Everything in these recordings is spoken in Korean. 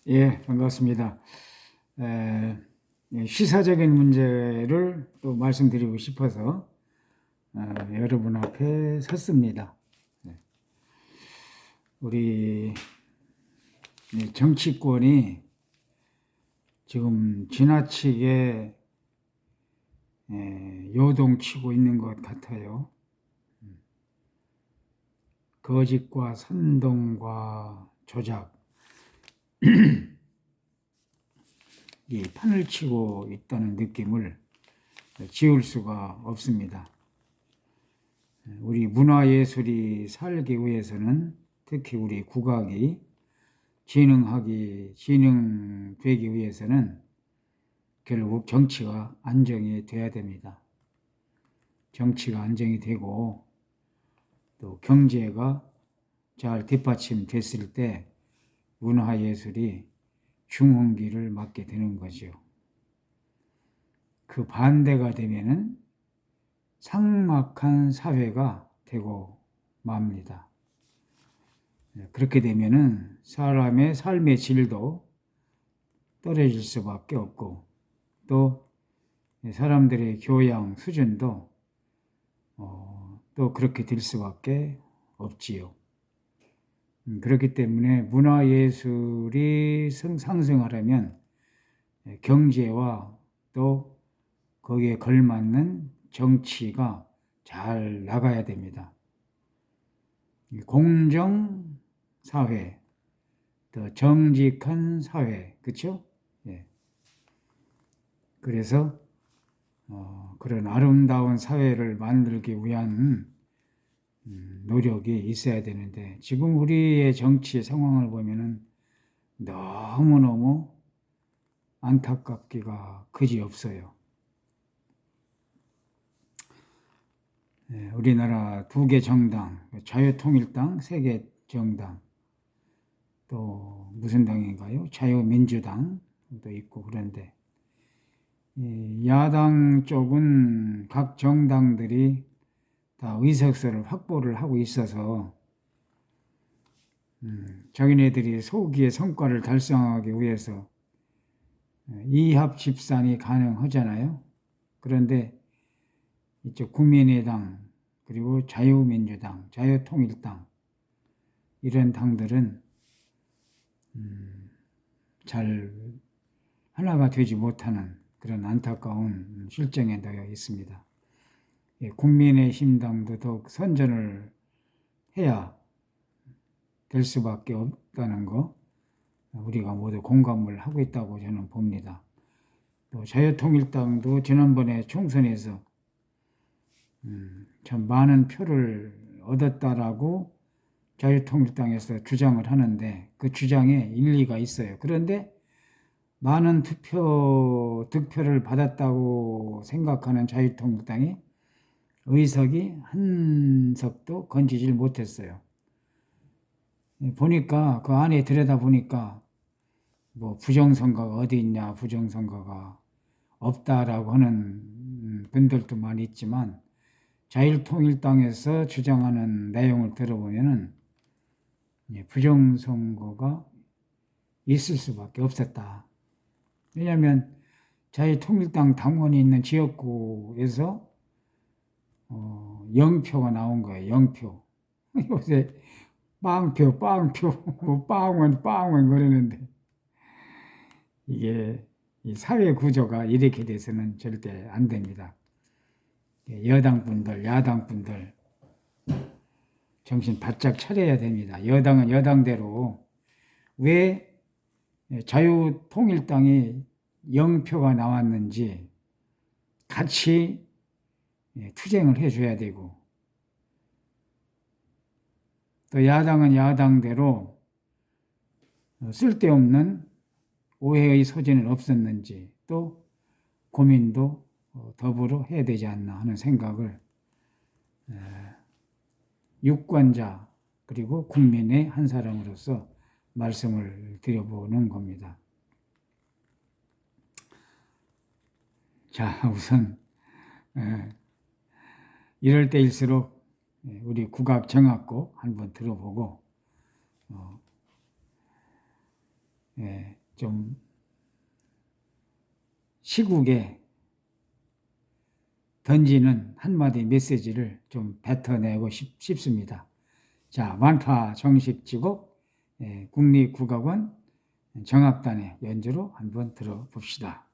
예, 반갑습니다. 시사적인 문제를 또 말씀드리고 싶어서 여러분 앞에 섰습니다. 네. 우리 정치권이 지금 지나치게 요동치고 있는 것 같아요. 거짓과 선동과 조작, 이 판을 치고 있다는 느낌을 지울 수가 없습니다. 우리 문화예술이 살기 위해서는 특히 우리 국악이 진흥되기 위해서는 결국 정치가 안정이 돼야 됩니다. 정치가 안정이 되고 또 경제가 잘 뒷받침됐을 때 문화예술이 중흥기를 맞게 되는 거죠. 그 반대가 되면은 삭막한 사회가 되고 맙니다. 그렇게 되면은 사람의 삶의 질도 떨어질 수밖에 없고 또 사람들의 교양 수준도 또 그렇게 될 수밖에 없지요. 그렇기 때문에 문화예술이 상승하려면 경제와 또 거기에 걸맞는 정치가 잘 나가야 됩니다. 공정 사회, 또 정직한 사회, 그렇죠? 예. 그래서 그런 아름다운 사회를 만들기 위한 노력이 있어야 되는데 지금 우리의 정치 상황을 보면은 너무너무 안타깝기가 그지없어요. 우리나라 두 개 정당, 자유통일당, 세 개 정당, 또 무슨 당인가요? 자유민주당도 있고 그런데 야당 쪽은 각 정당들이 다 의석수를 확보를 하고 있어서 자기네들이 소기의 성과를 달성하기 위해서 이합 집산이 가능하잖아요. 그런데 이쪽 국민의당 그리고 자유민주당, 자유통일당 이런 당들은 잘 하나가 되지 못하는 그런 안타까운 실정에 놓여 있습니다. 국민의힘당도 더욱 선전을 해야 될 수밖에 없다는 거 우리가 모두 공감을 하고 있다고 저는 봅니다. 또 자유통일당도 지난번에 총선에서 참 많은 표를 얻었다라고 자유통일당에서 주장을 하는데 그 주장에 일리가 있어요. 그런데 많은 득표를 받았다고 생각하는 자유통일당이 의석이 한 석도 건지질 못했어요. 보니까 그 안에 들여다보니까 뭐 부정선거가 어디 있냐, 부정선거가 없다라고 하는 분들도 많이 있지만 자유통일당에서 주장하는 내용을 들어보면은 부정선거가 있을 수밖에 없었다. 왜냐하면 자유통일당 당원이 있는 지역구에서 0표가 나온 거예요. 0표. 요새 빵표, 뭐 빵원 그러는데 이게 이 사회 구조가 이렇게 돼서는 절대 안 됩니다. 여당분들, 야당분들 정신 바짝 차려야 됩니다. 여당은 여당대로 왜 자유통일당이 0표가 나왔는지 같이 투쟁을 해줘야 되고 또 야당은 야당대로 쓸데없는 오해의 소지는 없었는지 또 고민도 더불어 해야 되지 않나 하는 생각을 유권자 그리고 국민의 한 사람으로서 말씀을 드려보는 겁니다. 자, 우선 이럴 때일수록 우리 국악 정악곡 한번 들어보고 좀 시국에 던지는 한마디 메시지를 좀 뱉어내고 싶습니다. 자, 완파 정식 지곡 국립국악원 정악단의 연주로 한번 들어봅시다.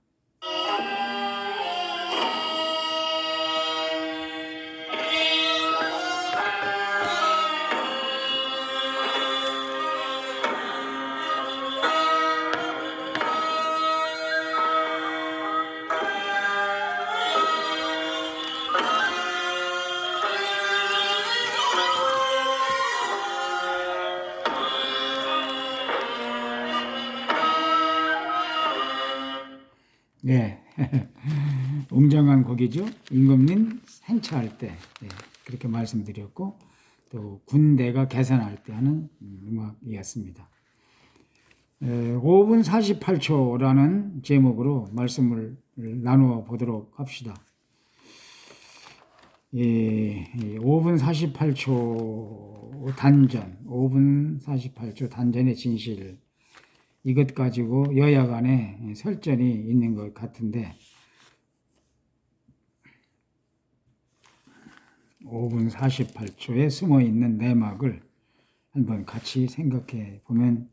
네, 웅장한 곡이죠. 임금님 행차할 때 그렇게 말씀드렸고 또 군대가 개선할 때 하는 음악이었습니다. 5분 48초라는 제목으로 말씀을 나누어 보도록 합시다. 5분 48초 단전, 5분 48초 단전의 진실, 이것 가지고 여야 간에 설전이 있는 것 같은데 5분 48초에 숨어있는 내막을 한번 같이 생각해 보면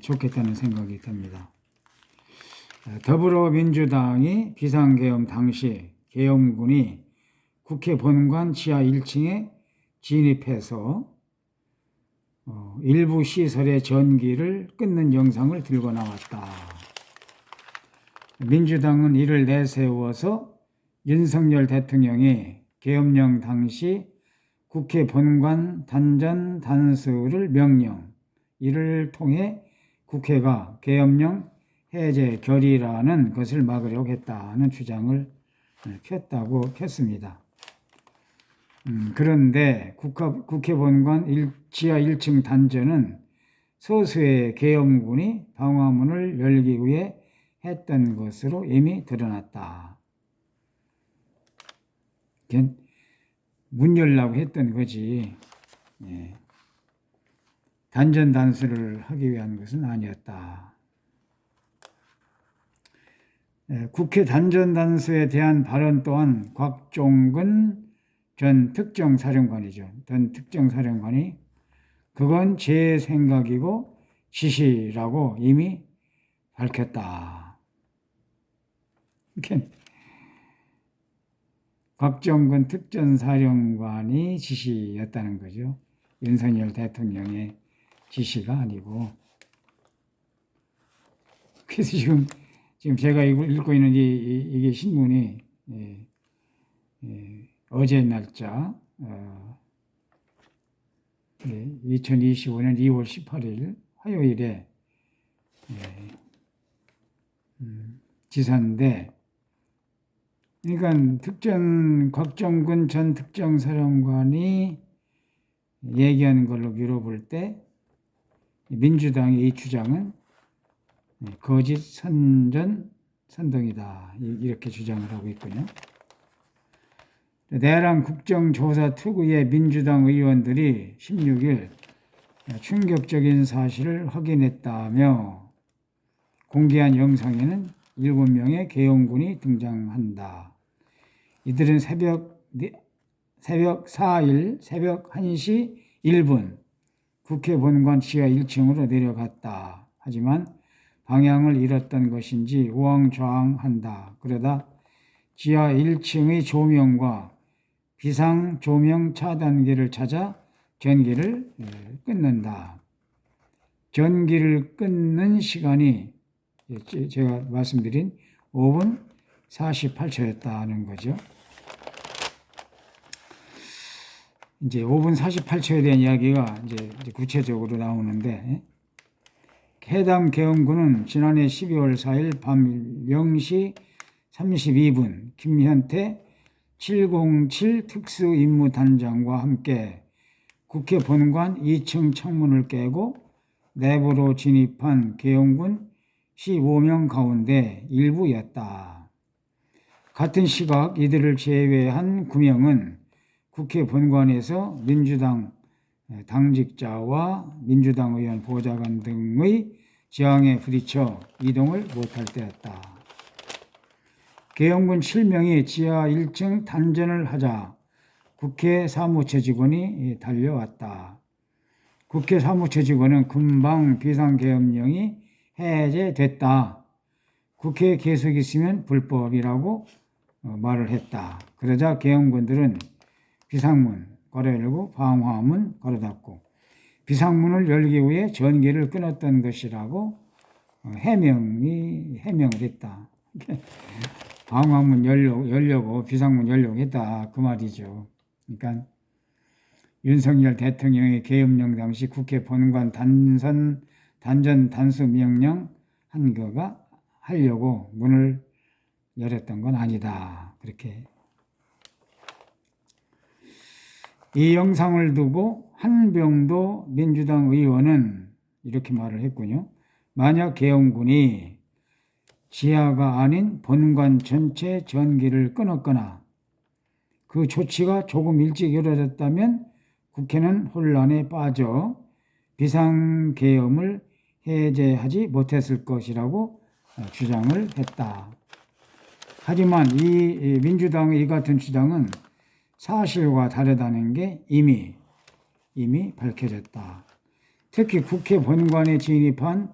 좋겠다는 생각이 듭니다. 더불어민주당이 비상계엄 당시 계엄군이 국회 본관 지하 1층에 진입해서 일부 시설의 전기를 끊는 영상을 들고 나왔다. 민주당은 이를 내세워서 윤석열 대통령이 계엄령 당시 국회 본관 단전 단수를 명령, 이를 통해 국회가 계엄령 해제 결의라는 것을 막으려고 했다는 주장을 폈습니다. 그런데 국회 본관 지하 1층 단전은 소수의 계엄군이 방화문을 열기 위해 했던 것으로 이미 드러났다. 문 열라고 했던 거지 단전 단수를 하기 위한 것은 아니었다. 국회 단전 단수에 대한 발언 또한 곽종근 전 특정사령관이죠. 전 특정사령관이 그건 제 생각이고 지시라고 이미 밝혔다. 곽종근 특전사령관이 지시였다는 거죠. 윤석열 대통령의 지시가 아니고. 그래서 지금 제가 읽고 있는 이게 신문이 어제 날짜 2025년 2월 18일 화요일에 지사인데, 그러니까 곽종근 전 특정사령관이 얘기하는 걸로 미뤄볼 때 민주당의 이 주장은 거짓 선동이다, 이렇게 주장을 하고 있군요. 내란 국정조사 특위의 민주당 의원들이 16일 충격적인 사실을 확인했다며 공개한 영상에는 7명의 계엄군이 등장한다. 이들은 새벽 4일 새벽 1시 1분 국회 본관 지하 1층으로 내려갔다. 하지만 방향을 잃었던 것인지 우왕좌왕한다. 그러다 지하 1층의 조명과 비상 조명 차단기를 찾아 전기를 끊는다. 전기를 끊는 시간이 제가 말씀드린 5분 48초였다는 거죠. 이제 5분 48초에 대한 이야기가 이제 구체적으로 나오는데, 해당 계엄군은 지난해 12월 4일 밤 0시 32분 김현태 707 특수임무단장과 함께 국회 본관 2층 창문을 깨고 내부로 진입한 계엄군 15명 가운데 일부였다. 같은 시각 이들을 제외한 9명은 국회 본관에서 민주당 당직자와 민주당 의원 보좌관 등의 저항에 부딪혀 이동을 못할 때였다. 계엄군 7명이 지하 1층 단전을 하자 국회 사무처 직원이 달려왔다. 국회 사무처 직원은 금방 비상계엄령이 해제됐다. 국회에 계속 있으면 불법이라고 말을 했다. 그러자 계엄군들은 비상문 걸어 열고 방화문 걸어 닫고 비상문을 열기 위해 전기를 끊었던 것이라고 해명을 했다. 방화문 열려고 비상문 열려고 했다 그 말이죠. 그러니까 윤석열 대통령의 계엄령 당시 국회 본관 단전 단수 명령 한 거가 하려고 문을 열었던 건 아니다. 그렇게 이 영상을 두고 한병도 민주당 의원은 이렇게 말을 했군요. 만약 계엄군이 지하가 아닌 본관 전체 전기를 끊었거나 그 조치가 조금 일찍 이루어졌다면 국회는 혼란에 빠져 비상계엄을 해제하지 못했을 것이라고 주장을 했다. 하지만 이 민주당의 이 같은 주장은 사실과 다르다는 게 이미 밝혀졌다. 특히 국회 본관에 진입한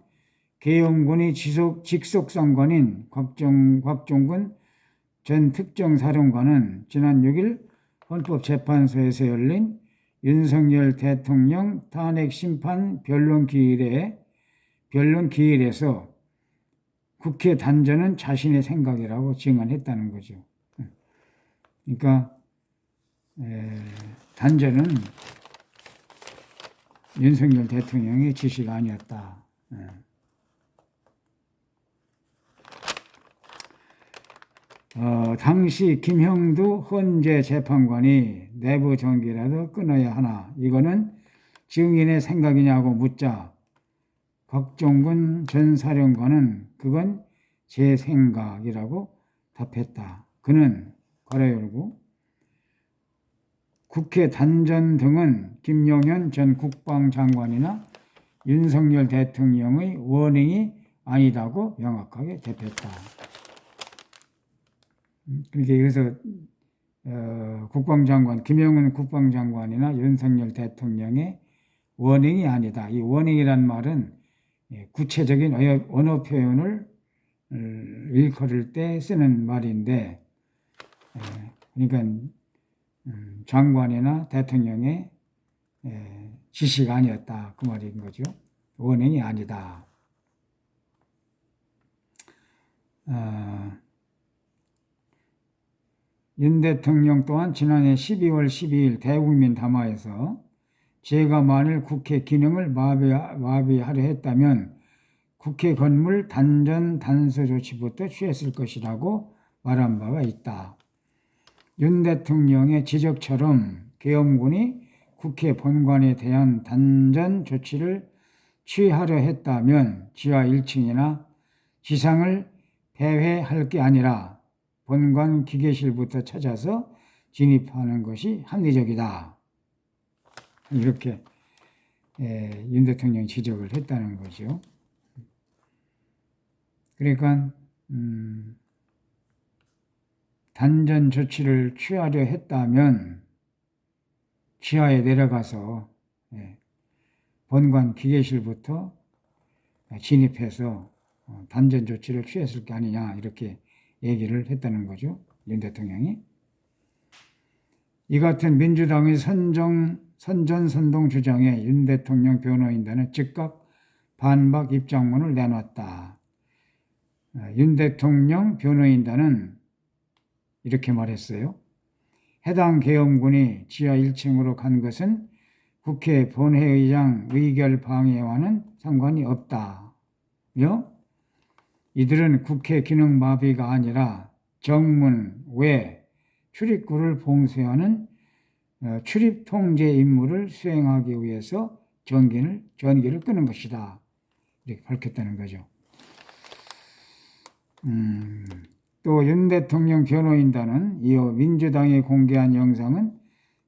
계엄군의 직속상관인 곽종근 전 특정사령관은 지난 6일 헌법재판소에서 열린 윤석열 대통령 탄핵 심판 변론 기일에서 국회 단전은 자신의 생각이라고 증언했다는 거죠. 그러니까 단전은 윤석열 대통령의 지시가 아니었다. 당시 김형두 헌재 재판관이 내부 전기라도 끊어야 하나 이거는 증인의 생각이냐고 묻자 곽종근 전 사령관은 그건 제 생각이라고 답했다. 그는 괄호 열고 국회 단전 등은 김용현 전 국방장관이나 윤석열 대통령의 원행이 아니다고 명확하게 대표했다. 그렇게 여기서 국방장관 김영은 국방장관이나 윤석열 대통령의 원행이 아니다. 이 원행이란 말은 구체적인 언어 표현을 일컬을 때 쓰는 말인데, 그러니까 장관이나 대통령의 지시가 아니었다 그 말인 거죠. 원행이 아니다. 윤 대통령 또한 지난해 12월 12일 대국민 담화에서 제가 만일 국회 기능을 마비하려 했다면 국회 건물 단전 단수 조치부터 취했을 것이라고 말한 바가 있다. 윤 대통령의 지적처럼 계엄군이 국회 본관에 대한 단전 조치를 취하려 했다면 지하 1층이나 지상을 배회할 게 아니라 본관 기계실부터 찾아서 진입하는 것이 합리적이다. 이렇게 윤 대통령이 지적을 했다는 거죠. 그러니까 단전 조치를 취하려 했다면 지하에 내려가서 본관 기계실부터 진입해서 단전 조치를 취했을 게 아니냐 이렇게 얘기를 했다는 거죠. 윤 대통령이. 이 같은 민주당의 선전선동 주장에 윤 대통령 변호인단은 즉각 반박 입장문을 내놨다. 윤 대통령 변호인단은 이렇게 말했어요. 해당 계엄군이 지하 1층으로 간 것은 국회 본회의장 의결 방해와는 상관이 없다며 이들은 국회 기능 마비가 아니라 정문 외 출입구를 봉쇄하는 출입 통제 임무를 수행하기 위해서 전기를 끄는 것이다. 이렇게 밝혔다는 거죠. 또 윤 대통령 변호인단은 이어 민주당이 공개한 영상은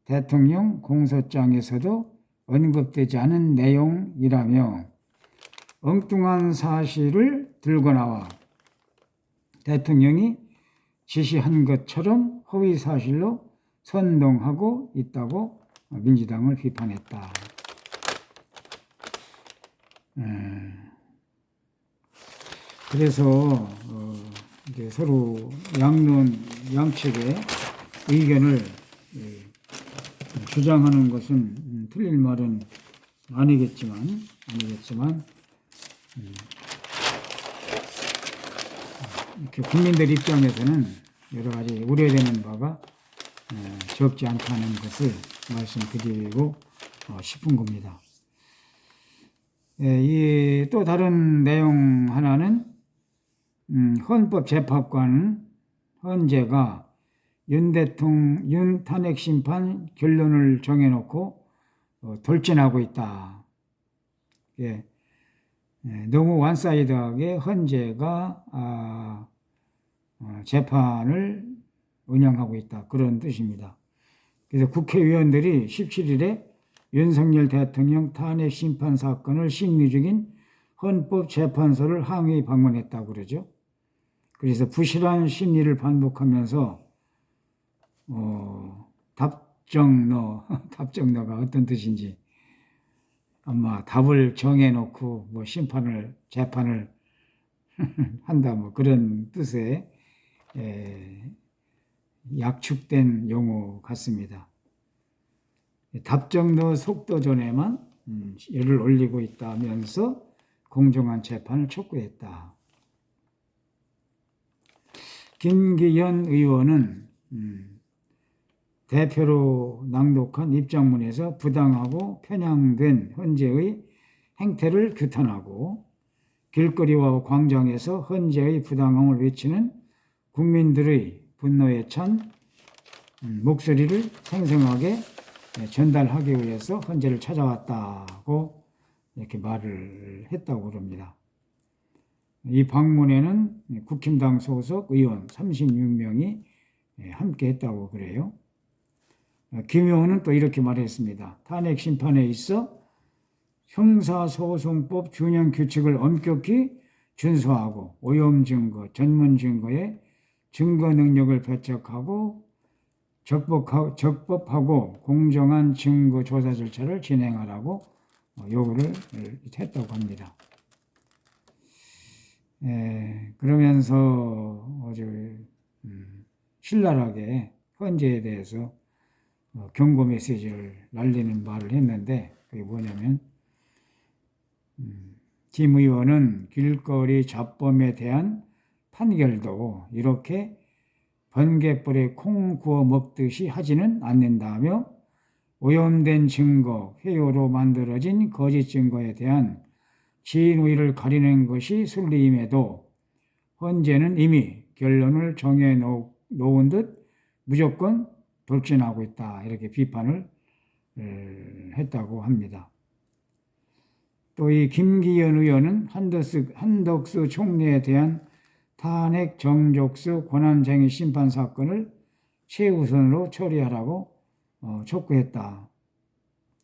대통령 공소장에서도 언급되지 않은 내용이라며 엉뚱한 사실을 들고 나와 대통령이 지시한 것처럼 허위 사실로 선동하고 있다고 민주당을 비판했다. 그래서 이제 서로 양측의 의견을 주장하는 것은 틀릴 말은 아니겠지만 이렇게 국민들 입장에서는 여러 가지 우려되는 바가 적지 않다는 것을 말씀드리고 싶은 겁니다. 이 또 다른 내용 하나는 헌법재판관은 헌재가 윤 탄핵 심판 결론을 정해놓고 돌진하고 있다. 너무 완사이드하게 헌재가 재판을 운영하고 있다. 그런 뜻입니다. 그래서 국회의원들이 17일에 윤석열 대통령 탄핵 심판 사건을 심리 중인 헌법재판소를 항의 방문했다고 그러죠. 그래서 부실한 심리를 반복하면서 답정너가 어떤 뜻인지 아마 답을 정해놓고 재판을 한다 그런 뜻의 약축된 용어 같습니다. 답정너 속도전에만 열을 올리고 있다면서 공정한 재판을 촉구했다. 김기현 의원은 대표로 낭독한 입장문에서 부당하고 편향된 헌재의 행태를 규탄하고 길거리와 광장에서 헌재의 부당함을 외치는 국민들의 분노에 찬 목소리를 생생하게 전달하기 위해서 헌재를 찾아왔다고 이렇게 말을 했다고 그럽니다. 이 방문에는 국힘당 소속 의원 36명이 함께 했다고 그래요. 김 의원은 또 이렇게 말했습니다. 탄핵 심판에 있어 형사소송법 균형 규칙을 엄격히 준수하고 오염 증거, 전문 증거의 증거 능력을 배척하고 적법하고 공정한 증거 조사 절차를 진행하라고 요구를 했다고 합니다. 그러면서 아주 신랄하게 헌재에 대해서 경고 메시지를 날리는 말을 했는데 그게 뭐냐면 김 의원은 길거리 잡범에 대한 판결도 이렇게 번갯불에 콩 구워 먹듯이 하지는 않는다며 오염된 증거, 회유로 만들어진 거짓 증거에 대한 진위를 가리는 것이 순리임에도 헌재는 이미 결론을 정해놓은 듯 무조건 돌진하고 있다. 이렇게 비판을 했다고 합니다. 또 이 김기현 의원은 한덕수 총리에 대한 탄핵 정족수 권한쟁의 심판 사건을 최우선으로 처리하라고 촉구했다.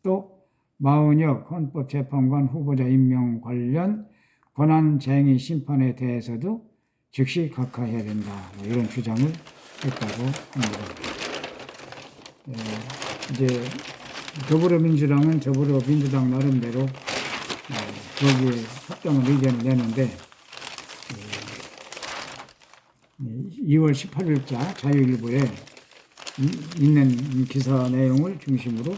또 마은혁 헌법재판관 후보자 임명 관련 권한쟁의 심판에 대해서도 즉시 각하해야 된다. 이런 주장을 했다고 합니다. 이제 더불어민주당은 더불어민주당 나름대로 거기에 합당한 의견을 내는데 2월 18일자 자유일보에 있는 기사 내용을 중심으로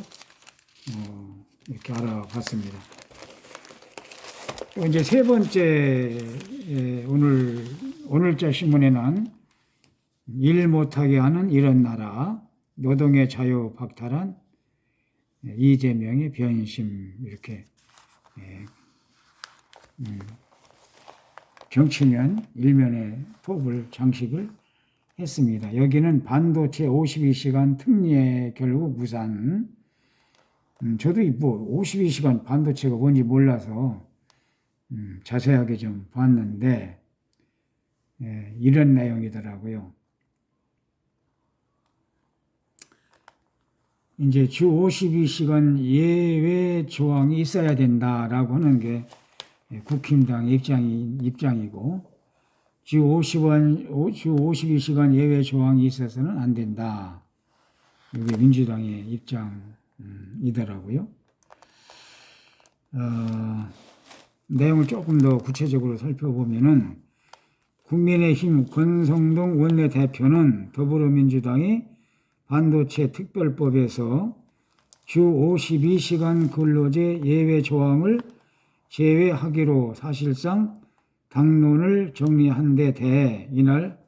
이렇게 알아봤습니다. 또 이제 세 번째 오늘자 신문에는 일 못하게 하는 이런 나라, 노동의 자유 박탈한 이재명의 변심 이렇게 정치면 일면에 톱을 장식을 했습니다. 여기는 반도체 52시간 특례 결국 무산. 저도 52시간 반도체가 뭔지 몰라서 자세하게 좀 봤는데 이런 내용이더라고요. 이제 주 52시간 예외 조항이 있어야 된다라고 하는 게 국힘당 입장이고 주 52시간 예외 조항이 있어서는 안 된다. 이게 민주당의 입장이더라고요. 내용을 조금 더 구체적으로 살펴보면은 국민의힘 권성동 원내대표는 더불어민주당이 반도체 특별법에서 주 52시간 근로제 예외 조항을 제외하기로 사실상 당론을 정리한 데 대해 이날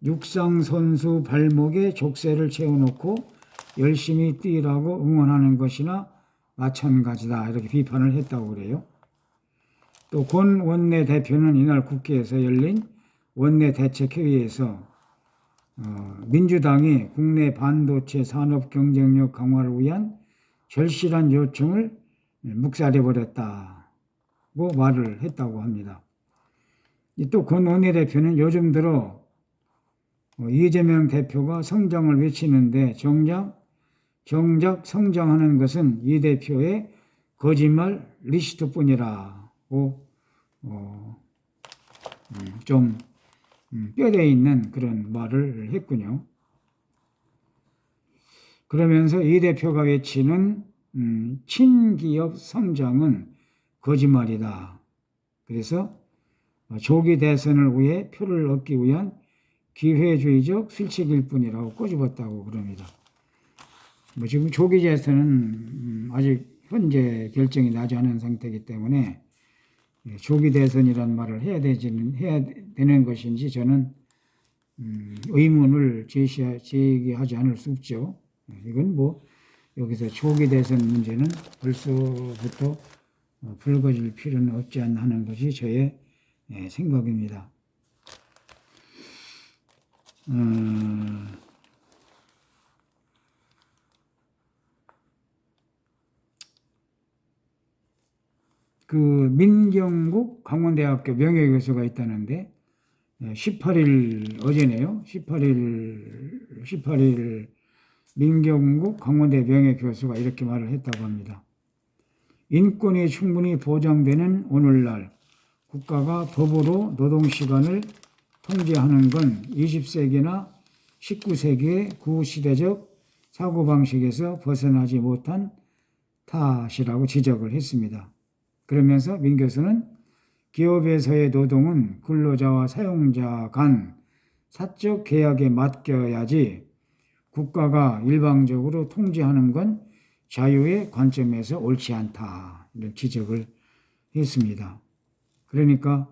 육상 선수 발목에 족쇄를 채워놓고 열심히 뛰라고 응원하는 것이나 마찬가지다 이렇게 비판을 했다고 그래요. 또 권 원내대표는 이날 국회에서 열린 원내대책회의에서 민주당이 국내 반도체 산업 경쟁력 강화를 위한 절실한 요청을 묵살해버렸다고 말을 했다고 합니다. 또 권 원내대표는 요즘 들어 이재명 대표가 성장을 외치는데 정작 성장하는 것은 이 대표의 거짓말 리스트뿐이라고 좀 뼈대 있는 그런 말을 했군요. 그러면서 이 대표가 외치는 친기업 성장은 거짓말이다. 그래서 조기 대선을 위해 표를 얻기 위한 기회주의적 실책일 뿐이라고 꼬집었다고 그럽니다. 지금 조기 대선은 아직 현재 결정이 나지 않은 상태이기 때문에 조기 대선이라는 말을 해야 되는 것인지 저는 의문을 제기하지 않을 수 없죠. 이건 여기서 조기 대선 문제는 벌써부터 불거질 필요는 없지 않나 하는 것이 저의 생각입니다. 그 민경국 강원대학교 명예교수가 있다는데 18일 어제네요. 18일 민경국 강원대 명예교수가 이렇게 말을 했다고 합니다. 인권이 충분히 보장되는 오늘날 국가가 법으로 노동시간을 통제하는 건 20세기나 19세기의 구시대적 사고방식에서 벗어나지 못한 탓이라고 지적을 했습니다. 그러면서 민 교수는 기업에서의 노동은 근로자와 사용자 간 사적 계약에 맡겨야지 국가가 일방적으로 통제하는 건 자유의 관점에서 옳지 않다. 이런 지적을 했습니다. 그러니까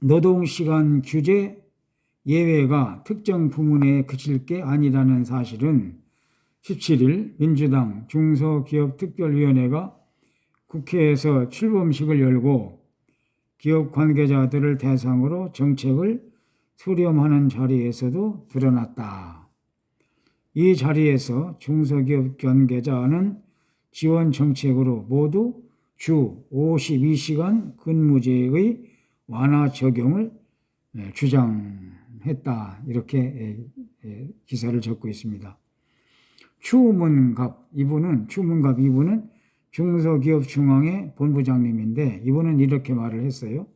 노동시간 규제 예외가 특정 부문에 그칠 게 아니라는 사실은 17일 민주당 중소기업특별위원회가 국회에서 출범식을 열고 기업 관계자들을 대상으로 정책을 수렴하는 자리에서도 드러났다. 이 자리에서 중소기업 관계자는 지원 정책으로 모두 주 52시간 근무제의 완화 적용을 주장했다. 이렇게 기사를 적고 있습니다. 추문갑 이분은 중소기업중앙회 본부장님인데 이분은 이렇게 말을 했어요.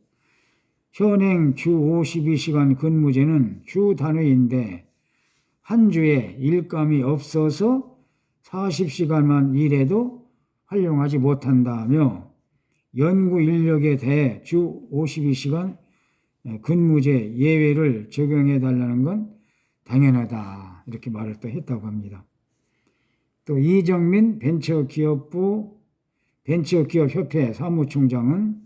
현행 주 52시간 근무제는 주 단위인데 한 주에 일감이 없어서 40시간만 일해도 활용하지 못한다며 연구 인력에 대해 주 52시간 근무제 예외를 적용해 달라는 건 당연하다. 이렇게 말을 또 했다고 합니다. 또 이정민 벤처기업협회 사무총장은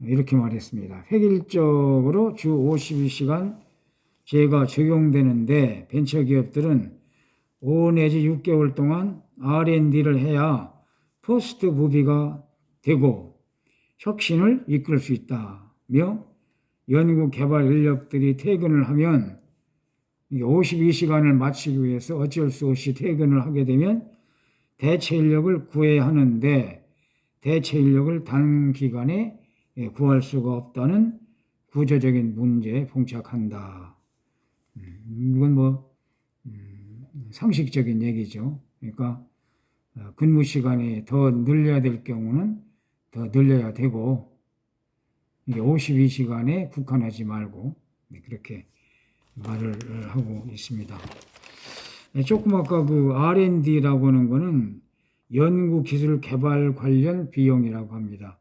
이렇게 말했습니다. 획일적으로 주 52시간 제가 적용되는데 벤처기업들은 5 내지 6개월 동안 R&D를 해야 퍼스트 무비가 되고 혁신을 이끌 수 있다며 연구 개발 인력들이 퇴근을 하면 52시간을 마치기 위해서 어쩔 수 없이 퇴근을 하게 되면 대체 인력을 구해야 하는데 대체 인력을 단기간에 구할 수가 없다는 구조적인 문제에 봉착한다. 이건 상식적인 얘기죠. 그러니까 근무 시간이 더 늘려야 될 경우는 더 늘려야 되고, 이게 52시간에 국한하지 말고 그렇게 말을 하고 있습니다. 조금 아까 그 R&D라고 하는 거는 연구 기술 개발 관련 비용이라고 합니다.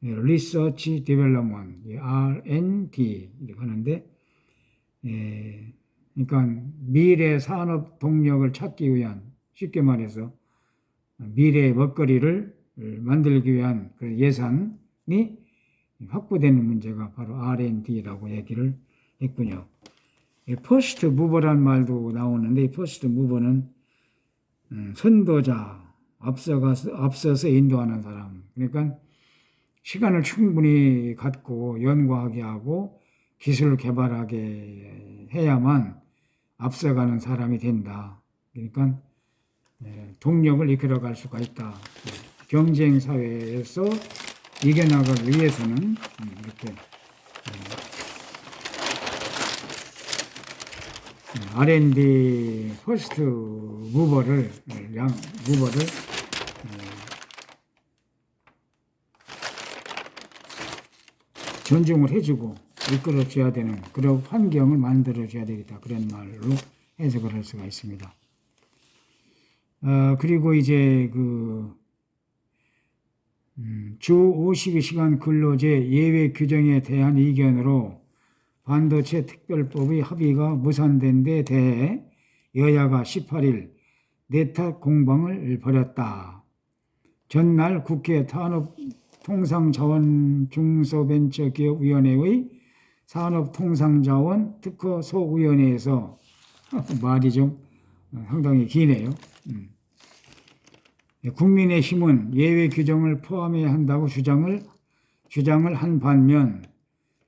Research Development, R&D 이렇게 하는데, 그러니까 미래 산업 동력을 찾기 위한, 쉽게 말해서 미래의 먹거리를 만들기 위한 그 예산이 확보되는 문제가 바로 R&D라고 얘기를 했군요. 퍼스트 무버란 말도 나오는데, 이 퍼스트 무버는 선도자, 앞서서 인도하는 사람. 그러니까 시간을 충분히 갖고 연구하게 하고 기술 개발하게 해야만 앞서가는 사람이 된다. 그러니까 동력을 이끌어갈 수가 있다. 경쟁 사회에서 이겨나가기 위해서는 이렇게 R&D 퍼스트 무버를 존중을 해주고 이끌어줘야 되는 그런 환경을 만들어줘야 되겠다. 그런 말로 해석을 할 수가 있습니다. 그리고 이제 주 52시간 근로제 예외 규정에 대한 이견으로 반도체 특별법의 합의가 무산된 데 대해 여야가 18일 내탁 공방을 벌였다. 전날 국회 산업통상자원 중소벤처기업위원회의 산업통상자원 특허소위원회에서 말이 좀 상당히 기네요. 국민의힘은 예외 규정을 포함해야 한다고 주장을 한 반면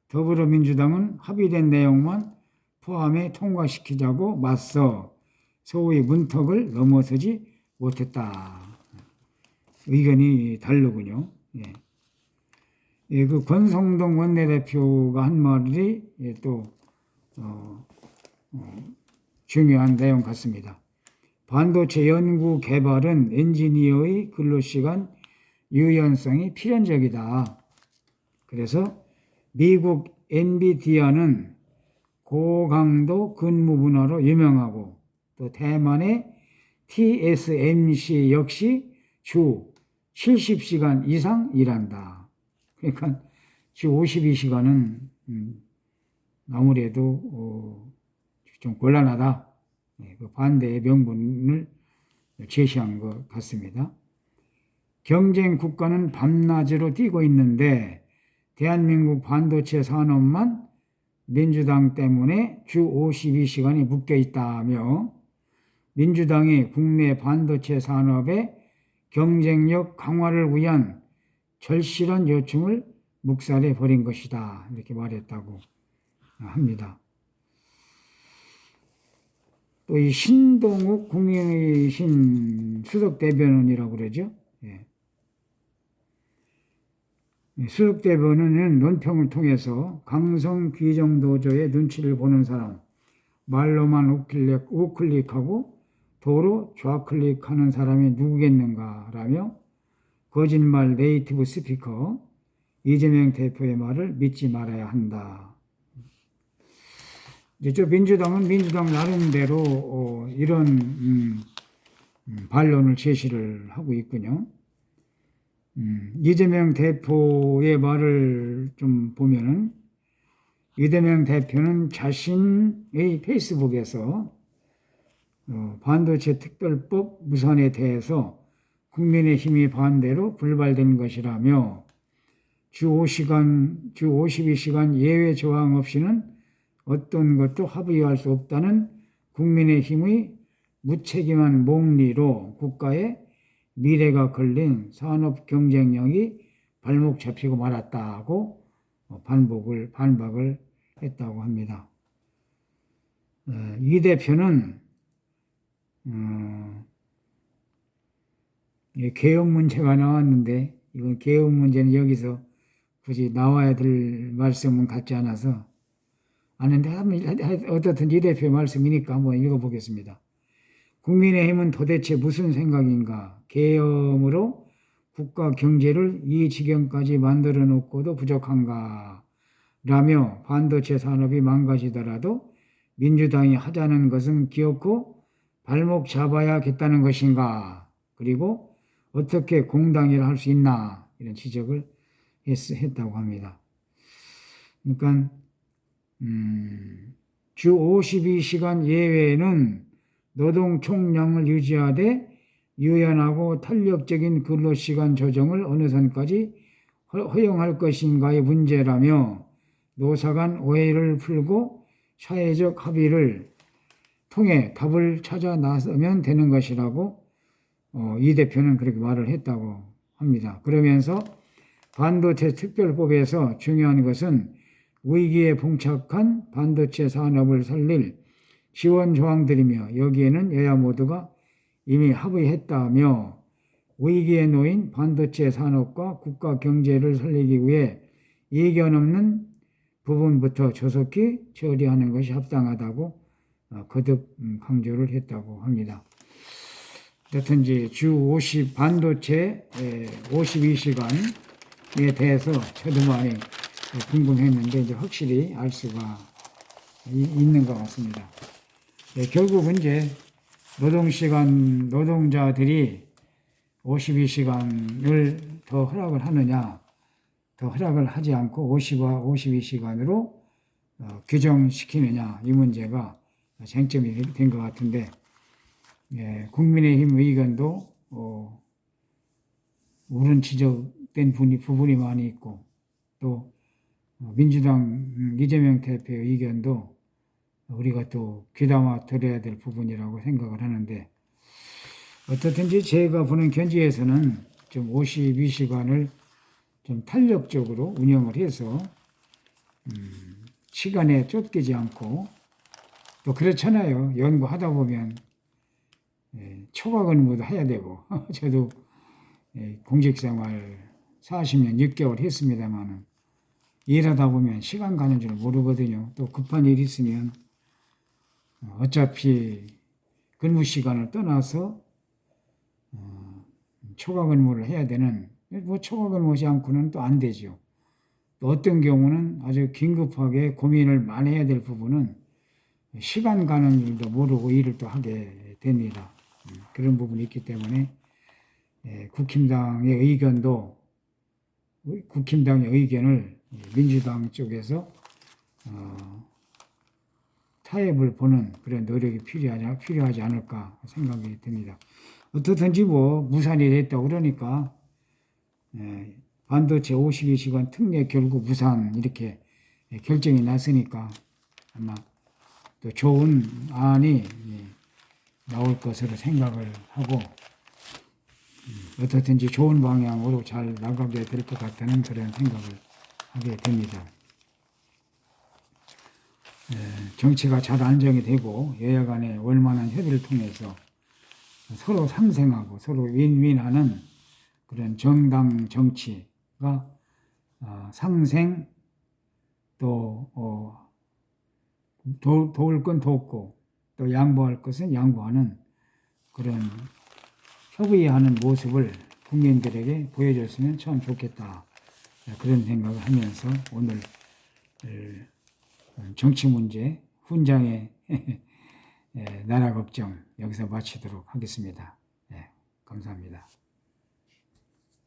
더불어민주당은 합의된 내용만 포함해 통과시키자고 맞서 소위 문턱을 넘어서지 못했다. 의견이 다르군요. 그 권성동 원내대표가 한 말이 또 중요한 내용 같습니다. 반도체 연구 개발은 엔지니어의 근로시간 유연성이 필연적이다. 그래서 미국 엔비디아는 고강도 근무 문화로 유명하고 또 대만의 TSMC 역시 주 70시간 이상 일한다. 그러니까 주 52시간은 아무래도 좀 곤란하다. 그 반대의 명분을 제시한 것 같습니다. 경쟁 국가는 밤낮으로 뛰고 있는데 대한민국 반도체 산업만 민주당 때문에 주 52시간이 묶여 있다며 민주당이 국내 반도체 산업의 경쟁력 강화를 위한 절실한 요청을 묵살해 버린 것이다. 이렇게 말했다고 합니다. 또 이 신동욱 국민의힘 수석대변인이라고 그러죠. 수석 대변인은 논평을 통해서 강성 귀정도저의 눈치를 보는 사람, 말로만 우클릭하고 도로 좌클릭하는 사람이 누구겠는가라며 거짓말 네이티브 스피커 이재명 대표의 말을 믿지 말아야 한다. 이제 민주당은 민주당 나름대로 이런 반론을 제시를 하고 있군요. 이재명 대표의 말을 좀 보면은 이재명 대표는 자신의 페이스북에서 반도체 특별법 무산에 대해서 국민의힘이 반대로 불발된 것이라며 주 52시간 예외 조항 없이는 어떤 것도 합의할 수 없다는 국민의힘의 무책임한 몽리로 국가의 미래가 걸린 산업 경쟁력이 발목 잡히고 말았다고 반박을 했다고 합니다. 이 대표는 개혁 문제가 나왔는데 이건 개혁 문제는 여기서 굳이 나와야 될 말씀은 같지 않아서 아는데 어떻든 이 대표 말씀이니까 한번 읽어보겠습니다. 국민의힘은 도대체 무슨 생각인가? 계엄으로 국가 경제를 이 지경까지 만들어 놓고도 부족한가? 라며 반도체 산업이 망가지더라도 민주당이 하자는 것은 기어코 발목 잡아야겠다는 것인가? 그리고 어떻게 공당이라 할 수 있나? 이런 지적을 했다고 합니다. 그러니까 주 52시간 예외에는 노동 총량을 유지하되 유연하고 탄력적인 근로시간 조정을 어느 선까지 허용할 것인가의 문제라며 노사 간 오해를 풀고 사회적 합의를 통해 답을 찾아 나서면 되는 것이라고 이 대표는 그렇게 말을 했다고 합니다. 그러면서 반도체 특별법에서 중요한 것은 위기에 봉착한 반도체 산업을 살릴 지원 조항들이며 여기에는 여야 모두가 이미 합의했다며 위기에 놓인 반도체 산업과 국가 경제를 살리기 위해 이견 없는 부분부터 조속히 처리하는 것이 합당하다고 거듭 강조를 했다고 합니다. 어쨌든지 반도체 52시간에 대해서 저도 많이 궁금했는데 이제 확실히 알 수가 있는 것 같습니다. 결국은 이제 노동자들이 52시간을 더 허락을 하느냐, 더 허락을 하지 않고 52시간으로 규정시키느냐, 이 문제가 쟁점이 된 것 같은데, 국민의힘 의견도 옳은 지적된 부분이 많이 있고, 또 민주당 이재명 대표의 의견도 우리가 또 귀담아 들어야 될 부분이라고 생각을 하는데, 어떻든지 제가 보는 견지에서는 좀 52시간을 좀 탄력적으로 운영을 해서 시간에 쫓기지 않고, 또 그렇잖아요. 연구하다 보면 초과 근무도 해야 되고 저도 공직생활 40년 6개월 했습니다만 일하다 보면 시간 가는 줄 모르거든요. 또 급한 일이 있으면 어차피 근무 시간을 떠나서 초과 근무를 해야 되는, 초과 근무하지 않고는 또 안 되죠. 또 어떤 경우는 아주 긴급하게 고민을 많이 해야 될 부분은 시간 가는 줄도 모르고 일을 또 하게 됩니다. 그런 부분이 있기 때문에 국힘당의 의견을 민주당 쪽에서 타협을 보는 그런 노력이 필요하지 않을까 생각이 듭니다. 어떻든지 무산이 됐다고 그러니까 반도체 52시간 특례 결국 무산 이렇게 결정이 났으니까 아마 또 좋은 안이 나올 것으로 생각을 하고 어떻든지 좋은 방향으로 잘 나가게 될 것 같다는 그런 생각을 하게 됩니다. 정치가 잘 안정이 되고 여야 간의 원만한 협의를 통해서 서로 상생하고 서로 윈윈하는 그런 정당 정치가 상생, 또 도울 건 돕고 또 양보할 것은 양보하는 그런 협의하는 모습을 국민들에게 보여줬으면 참 좋겠다. 그런 생각을 하면서 오늘 정치 문제 훈장의 나라 걱정 여기서 마치도록 하겠습니다. 감사합니다.